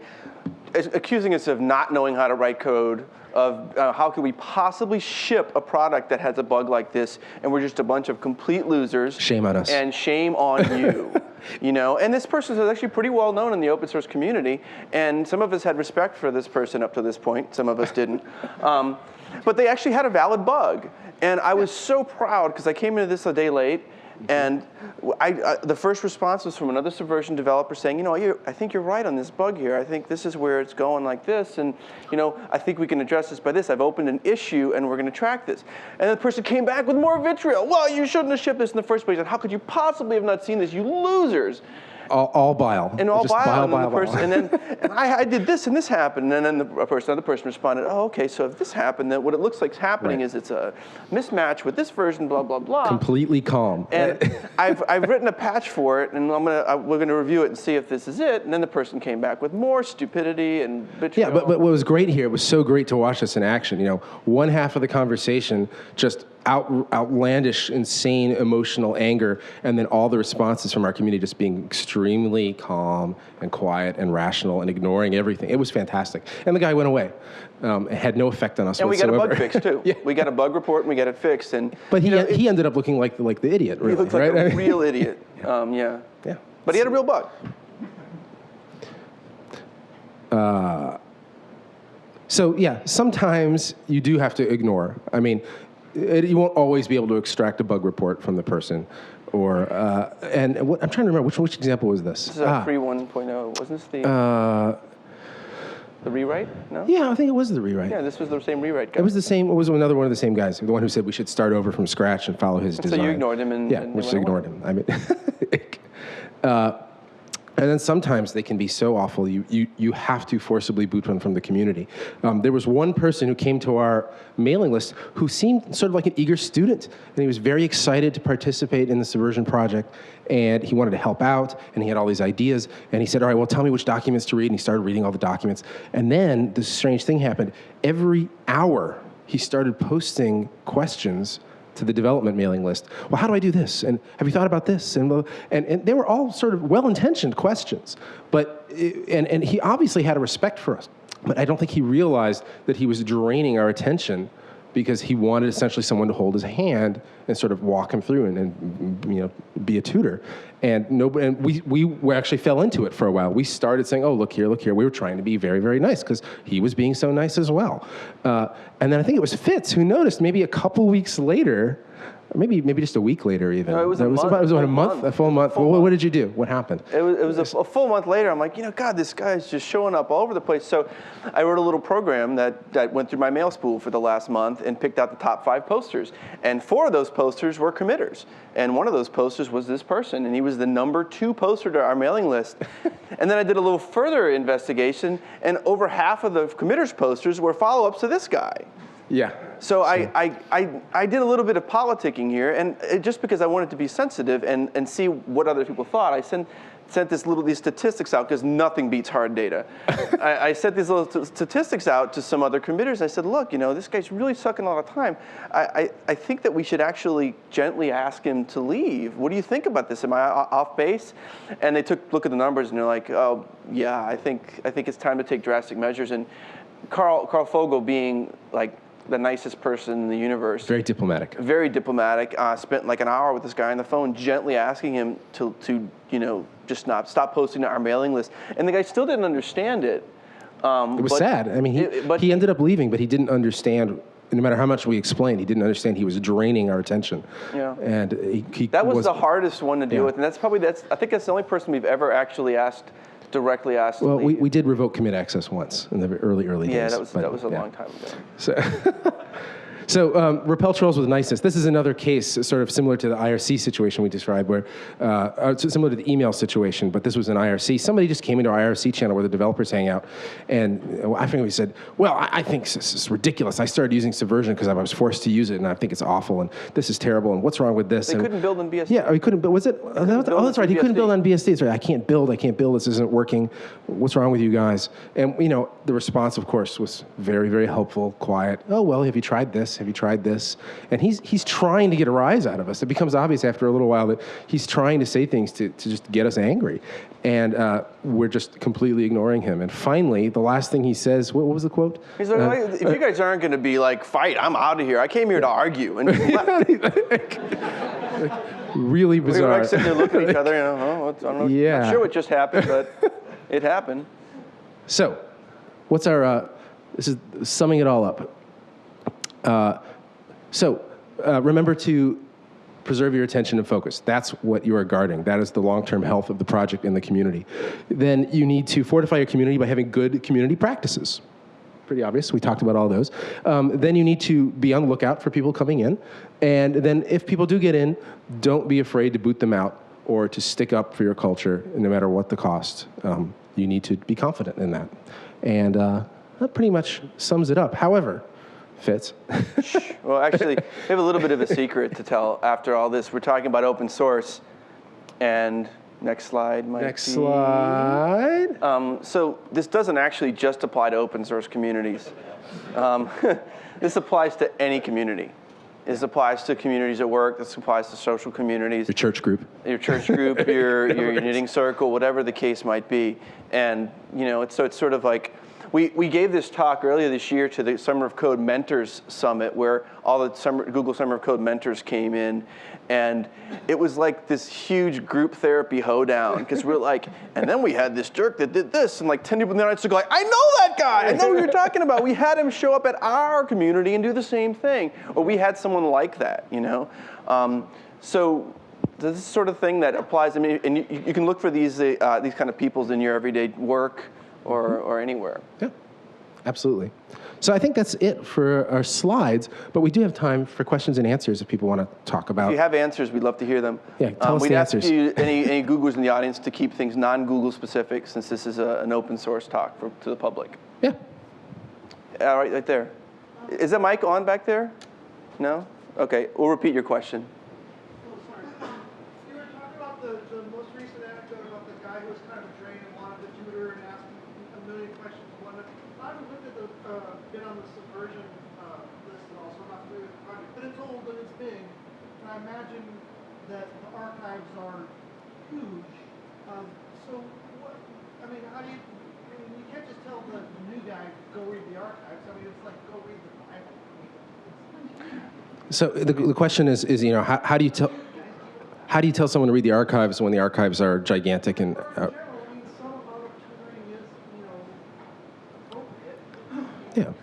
accusing us of not knowing how to write code, of how could we possibly ship a product that has a bug like this, and we're just a bunch of complete losers. Shame on us. And shame on you. And this person is actually pretty well known in the open source community, and some of us had respect for this person up to this point, some of us didn't. But they actually had a valid bug, and I was so proud because I came into this a day late. And the first response was from another Subversion developer saying, I think you're right on this bug here. I think this is where it's going like this. And, I think we can address this by this. I've opened an issue, and we're going to track this. And the person came back with more vitriol. Well, you shouldn't have shipped this in the first place. And how could you possibly have not seen this, you losers? All bile. And all just bile. bile. And then I did this and this happened. And then another person responded, oh, okay, so if this happened, then what it looks like is happening is it's a mismatch with this version, blah, blah, blah. Completely calm. And I've written a patch for it, and we're going to review it and see if this is it. And then the person came back with more stupidity and vitriol. Yeah, but what was great here, it was so great to watch this in action. One half of the conversation just outlandish, insane emotional anger, and then all the responses from our community just being extremely calm and quiet and rational and ignoring everything. It was fantastic. And the guy went away. It had no effect on us and whatsoever. we got a bug fix too. Yeah. We got a bug report and we got it fixed. And but he ended up looking like the idiot, really. He looked like right? a real idiot. Yeah. But he had a real bug. So yeah, sometimes you do have to ignore. I mean, you won't always be able to extract a bug report from the person, or and I'm trying to remember which example was this. This is a 3.1.0. Wasn't this the rewrite? No. Yeah, I think it was the rewrite. Yeah, this was the same rewrite guy. It was the same. It was another one of the same guys. The one who said we should start over from scratch and follow his design. So you ignored him, and we just ignored him. I mean, and then sometimes they can be so awful, you have to forcibly boot them from the community. There was one person who came to our mailing list who seemed sort of like an eager student, and he was very excited to participate in the Subversion project, and he wanted to help out, and he had all these ideas, and he said, all right, well, tell me which documents to read, and he started reading all the documents. And then this strange thing happened. Every hour, he started posting questions to the development mailing list. Well, how do I do this? And have you thought about this? And they were all sort of well-intentioned questions. But and he obviously had a respect for us. But I don't think he realized that he was draining our attention because he wanted essentially someone to hold his hand and sort of walk him through and be a tutor. And we actually fell into it for a while. We started saying, oh, look here. We were trying to be very, very nice because he was being so nice as well. And then I think it was Fitz who noticed maybe a couple weeks later, or maybe just a week later even. No, it was a month. It was about a full month. What did you do? What happened? It was a full month later. I'm like, God, this guy's just showing up all over the place. So I wrote a little program that went through my mail spool for the last month and picked out the top 5 posters. And 4 of those posters were committers. And one of those posters was this person, and he was the number 2 poster to our mailing list. And then I did a little further investigation, and over half of the committers' posters were follow-ups to this guy. Yeah. So I did a little bit of politicking here, and just because I wanted to be sensitive and see what other people thought, I sent these statistics out because nothing beats hard data. I sent these little statistics out to some other committers. I said, look, this guy's really sucking a lot of time. I think that we should actually gently ask him to leave. What do you think about this? Am I off base? And they took a look at the numbers and they're like, oh yeah, I think it's time to take drastic measures. And Carl Fogel, being like the nicest person in the universe. Very diplomatic. Very diplomatic. Spent like an hour with this guy on the phone, gently asking him to just stop posting to our mailing list. And the guy still didn't understand it. It was sad. I mean, he ended up leaving, but he didn't understand. No matter how much we explained, he didn't understand he was draining our attention. Yeah. And that was the hardest one to deal with, and I think that's the only person we've ever actually directly asked. Well, we did revoke commit access once in the early days. Yeah, that was a long time ago. So repel trolls with niceness. This is another case sort of similar to the IRC situation we described, where similar to the email situation, but this was an IRC. Somebody just came into our IRC channel where the developers hang out, and I think we said, well, I think this is ridiculous. I started using Subversion because I was forced to use it, and I think it's awful, and this is terrible, and what's wrong with this? They couldn't build on BSD. Yeah, he couldn't build. Was it? Oh, that's right. He couldn't build on BSD. That's right. I can't build. This isn't working. What's wrong with you guys? And the response, of course, was very, very helpful, quiet. Oh, well, have you tried this? Have you tried this? And he's trying to get a rise out of us. It becomes obvious after a little while that he's trying to say things to just get us angry. And we're just completely ignoring him. And finally, the last thing he says, what was the quote? He's like, if you guys aren't going to be like, fight, I'm out of here. I came here to argue. And really bizarre. We were like sitting there looking at each other, I don't know. Yeah. I'm not sure what just happened, but it happened. So, what's our, this is summing it all up. Remember to preserve your attention and focus. That's what you are guarding. That is the long-term health of the project and the community. Then you need to fortify your community by having good community practices. Pretty obvious. We talked about all those. Then you need to be on the lookout for people coming in. And then if people do get in, don't be afraid to boot them out or to stick up for your culture no matter what the cost. You need to be confident in that. And that pretty much sums it up. However, Fitz. Well, actually, we have a little bit of a secret to tell after all this. We're talking about open source. And next slide, Mike. Next slide. So this doesn't actually just apply to open source communities. This applies to any community. This applies to communities at work. This applies to social communities. Your church group. Your church group, your knitting circle, whatever the case might be. And it's sort of like, we gave this talk earlier this year to the Summer of Code Mentors Summit, where all the Google Summer of Code mentors came in, and it was like this huge group therapy hoedown, because we're like, and then we had this jerk that did this, and like 10 people in the audience would go like, I know that guy, I know what you're talking about. We had him show up at our community and do the same thing, or we had someone like that, So this is sort of thing that applies. I mean, and you can look for these kind of peoples in your everyday work or anywhere. Yeah, absolutely. So I think that's it for our slides, but we do have time for questions and answers if people want to talk about. If you have answers, we'd love to hear them. Yeah, tell us we'd the ask answers. you, any Googlers in the audience, to keep things non-Google specific, since this is an open source talk to the public. Yeah. All right there. Is that mic on back there? No? Okay, we'll repeat your question. You were talking about the most recent anecdote about the guy who was kind of a drain and wanted the tutor and asked him a million questions and whatnot. I haven't looked at been on the subversion list at all, so I'm not familiar with the project. But it's old and it's big, and I imagine that the archives are huge. So what? I mean, how do you? I mean, you can't just tell the new guy go read the archives. I mean, it's like go read the Bible. So the question is how do you tell? How do you tell someone to read the archives when the archives are gigantic and? Yeah.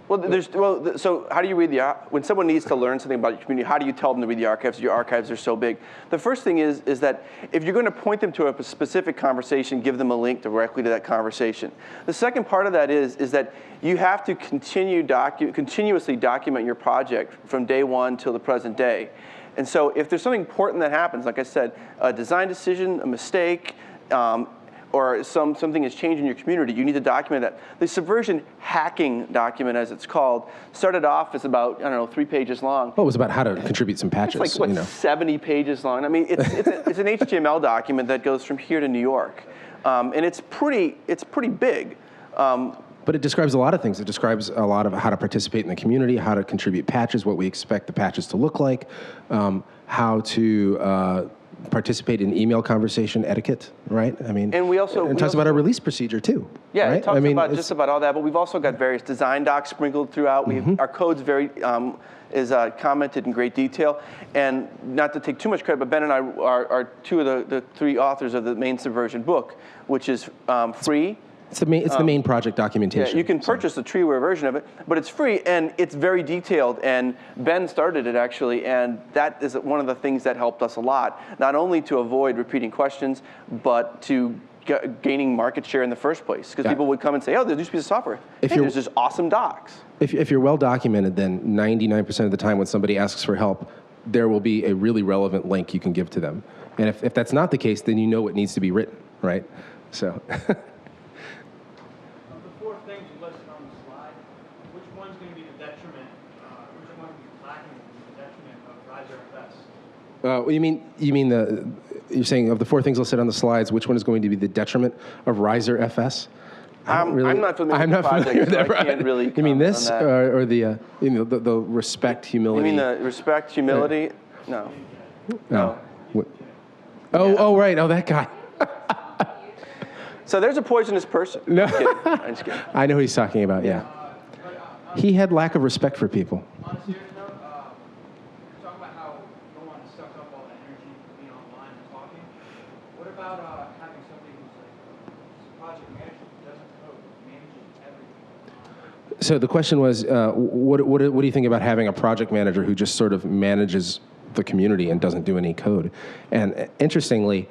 Well, so how do you read when someone needs to learn something about your community, how do you tell them to read the archives? Your archives are so big. The first thing is that if you're going to point them to a specific conversation, give them a link directly to that conversation. The second part of that is that you have to continuously document your project from day one till the present day. And so if there's something important that happens, like I said, a design decision, a mistake, or something has changed in your community, you need to document that. The subversion hacking document, as it's called, started off as about, 3 pages long. Well, it was about how to contribute some patches. It's like, 70 pages long? I mean, it's an HTML document that goes from here to New York. And it's pretty big. But it describes a lot of things. It describes a lot of how to participate in the community, how to contribute patches, what we expect the patches to look like, how to participate in email conversation etiquette, right? I mean, and it talks about our release procedure too. Yeah, right? it talks about just about all that, but we've also got various design docs sprinkled throughout. Our code's is commented in great detail. And not to take too much credit, but Ben and I are two of the 3 authors of the main Subversion book, which is free. It's the main project documentation. Yeah, you can purchase the treeware version of it, but it's free and it's very detailed. And Ben started it actually, and that is one of the things that helped us a lot, not only to avoid repeating questions, but to gaining market share in the first place. Because people would come and say, "Oh, there's this piece of software. There's just awesome docs." If you're well documented, then 99% of the time when somebody asks for help, there will be a really relevant link you can give to them. And if that's not the case, then you know what needs to be written, right? So. You're saying of the 4 things listed on the slides, which one is going to be the detriment of Riser FS? I'm not familiar with the project, so I can't really You mean this, on that. or the the respect, humility? You mean the respect, humility? No. No. Oh, right. Oh, that guy. So there's a poisonous person. No. I'm just kidding. I know who he's talking about, yeah. He had lack of respect for people. On a serious note, you're talking about how you don't want to suck up all the energy from being online and talking. What about having somebody who's like a project manager who doesn't code, manages everything? So the question was, what do you think about having a project manager who just sort of manages the community and doesn't do any code? And interestingly,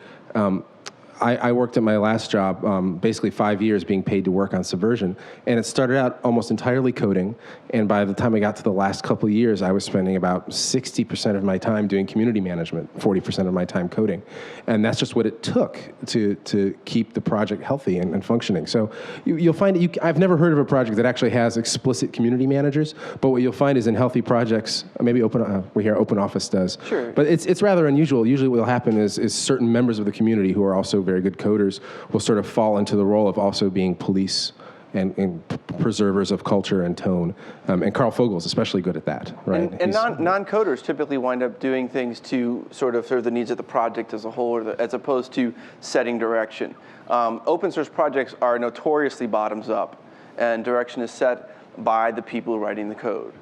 I worked at my last job, basically 5 years being paid to work on Subversion, and it started out almost entirely coding, and by the time I got to the last couple of years, I was spending about 60% of my time doing community management, 40% of my time coding, and that's just what it took to keep the project healthy and functioning. So you'll find, I've never heard of a project that actually has explicit community managers, but what you'll find is in healthy projects, maybe we hear Open Office does, sure. But it's rather unusual. Usually what will happen is certain members of the community who are also very good coders will sort of fall into the role of also being police and preservers of culture and tone. And Carl Fogel's especially good at that, right? And non-coders typically wind up doing things to sort of serve the needs of the project as a whole, as opposed to setting direction. Open source projects are notoriously bottoms up, and direction is set by the people writing the code.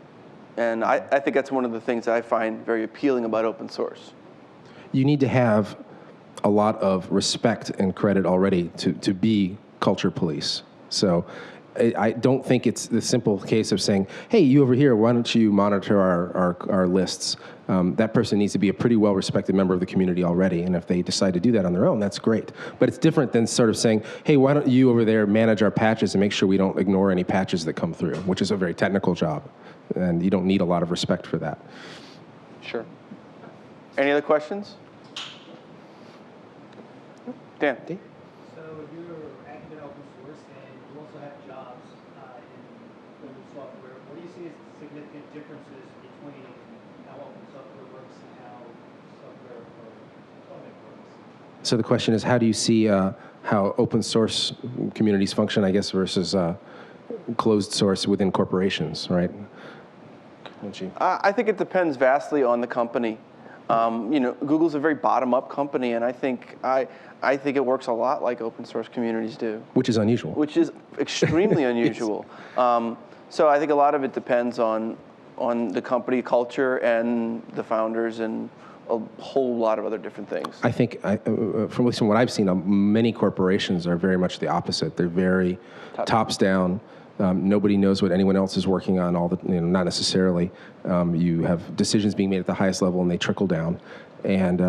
And I think that's one of the things that I find very appealing about open source. You need to have a lot of respect and credit already to be culture police. So I don't think it's the simple case of saying, hey, you over here, why don't you monitor our lists? That person needs to be a pretty well-respected member of the community already, and if they decide to do that on their own, that's great. But it's different than sort of saying, hey, why don't you over there manage our patches and make sure we don't ignore any patches that come through, which is a very technical job, and you don't need a lot of respect for that. Sure. Any other questions? Dan? So you're active in open source, and you also have jobs in open software. What do you see as significant differences between how open software works and how software for development works? So the question is, how do you see how open source communities function, I guess, versus closed source within corporations, right? I think it depends vastly on the company. Google's a very bottom-up company, and I think it works a lot like open source communities do. Which is unusual. Which is extremely unusual. So I think a lot of it depends on the company culture and the founders and a whole lot of other different things. I think, from what I've seen, many corporations are very much the opposite. They're very tops down. Nobody knows what anyone else is working on. Not necessarily. You have decisions being made at the highest level, and they trickle down. And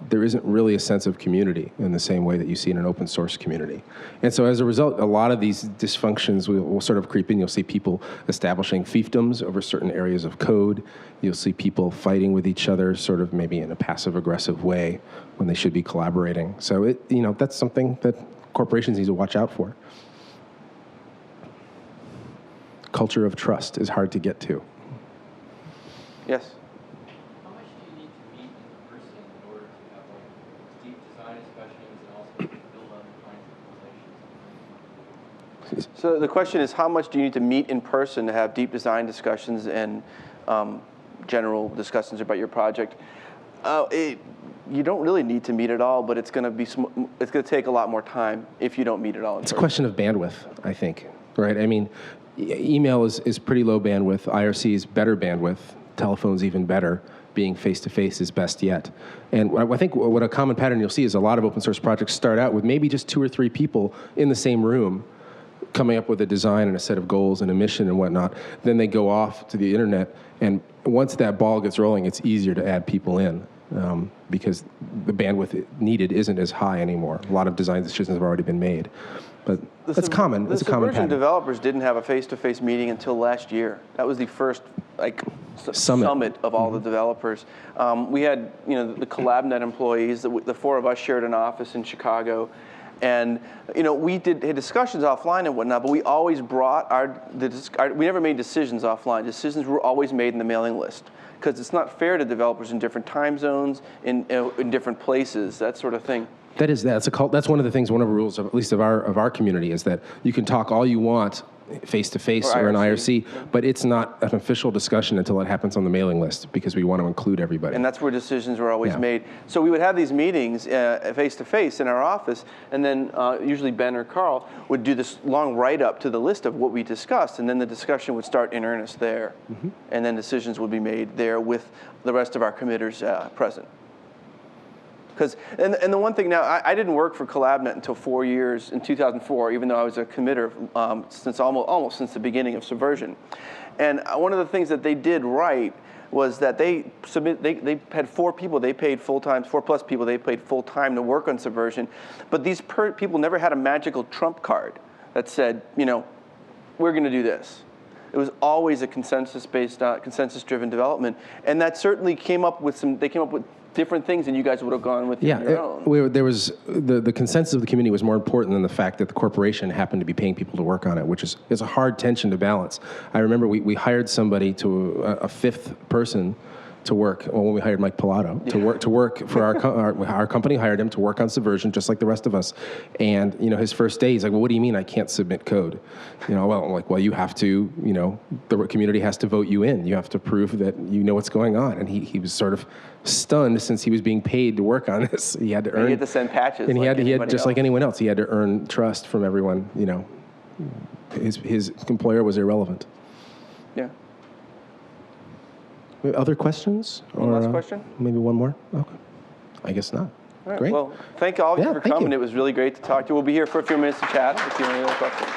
there isn't really a sense of community in the same way that you see in an open source community. And so as a result, a lot of these dysfunctions will sort of creep in. You'll see people establishing fiefdoms over certain areas of code. You'll see people fighting with each other, sort of maybe in a passive-aggressive way when they should be collaborating. So that's something that corporations need to watch out for. Culture of trust is hard to get to. Yes? How much do you need to meet in person in order to have deep design discussions and also build on the kinds of relations? So the question is, how much do you need to meet in person to have deep design discussions and general discussions about your project? You don't really need to meet at all, but it's going to take a lot more time if you don't meet at all. It's a question of bandwidth, I think, right? I mean, email is pretty low bandwidth. IRC is better bandwidth. Telephone's even better. Being face-to-face is best yet. And I think what a common pattern you'll see is a lot of open source projects start out with maybe just 2 or 3 people in the same room coming up with a design and a set of goals and a mission and whatnot. Then they go off to the internet, and once that ball gets rolling, it's easier to add people in because the bandwidth needed isn't as high anymore. A lot of design decisions have already been made. But that's common. It's a common pattern. Developers didn't have a face-to-face meeting until last year. That was the first summit of all the developers. We had the CollabNet employees. The 4 of us shared an office in Chicago, and we had discussions offline and whatnot. But we always brought we never made decisions offline. Decisions were always made in the mailing list, because it's not fair to developers in different time zones, in different places, that sort of thing. That is that. That's one of the things. One of the rules, at least of our community, is that you can talk all you want face to face or in IRC, but it's not an official discussion until it happens on the mailing list, because we want to include everybody. And that's where decisions were always made. So we would have these meetings face to face in our office, and then usually Ben or Carl would do this long write-up to the list of what we discussed, and then the discussion would start in earnest there, and then decisions would be made there with the rest of our committers present. And the one thing now, I didn't work for CollabNet until 4 years in 2004, even though I was a committer since almost since the beginning of Subversion. And one of the things that they did right was that they had 4 people they paid full-time, 4+ people they paid full-time to work on Subversion, but these people never had a magical trump card that said, we're going to do this. It was always a consensus-based, consensus-driven development, and that certainly came up with different things than you guys would have gone with your own. There was the consensus of the community was more important than the fact that the corporation happened to be paying people to work on it, which is a hard tension to balance. I remember we hired somebody to a 5th person to work. Well, when we hired Mike Pilato to work for our company, hired him to work on Subversion, just like the rest of us. And his first day, he's like, "Well, what do you mean I can't submit code?" Well, I'm like, "Well, you have to. The community has to vote you in. You have to prove that you know what's going on." And he was sort of stunned, since he was being paid to work on this. He had to earn. He had to send patches. And he had just else. like anyone else. He had to earn trust from everyone. His employer was irrelevant. Yeah. Other questions? One last question? Maybe one more? Okay. I guess not. All right. Great. Well, thank all of you for thank coming. you. It was really great to talk to you. We'll be here for a few minutes to chat if you have any other questions.